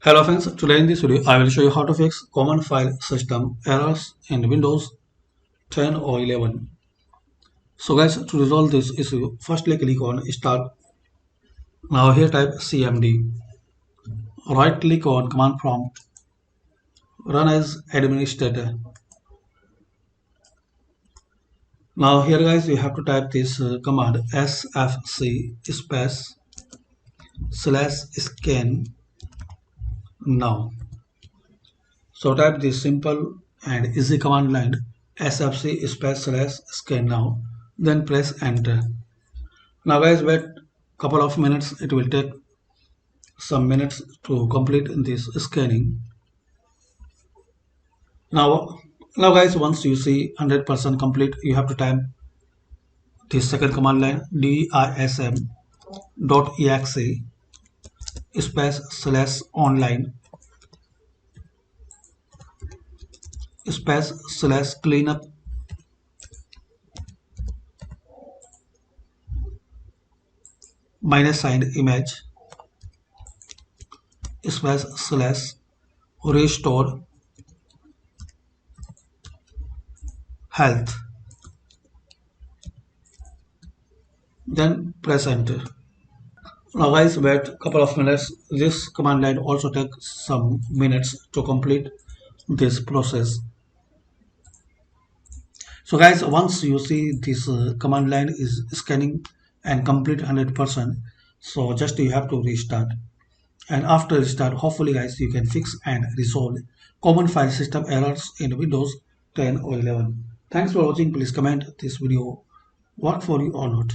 Hello friends, today in this video I will show you how to fix common file system errors in Windows 10 or 11. So guys, to resolve this issue, firstly click on Start. Now here type CMD. Right click on command prompt, run as administrator. Now here guys you have to type this command sfc space /scan now. So type this simple and easy command line sfc space /scan now, then press enter. Now guys, wait couple of minutes. It will take some minutes to complete this scanning. Now, now guys, once you see 100% complete, you have to type this second command line dism dot exe space /online space /cleanup minus signed image space /restore health. Then press enter. Now guys, wait a couple of minutes. This command line also takes some minutes to complete this process. So guys, once you see this command line is scanning and complete 100%, so just you have to restart. And after restart, hopefully guys, you can fix and resolve common file system errors in Windows 10 or 11. Thanks for watching. Please comment this video worked for you or not.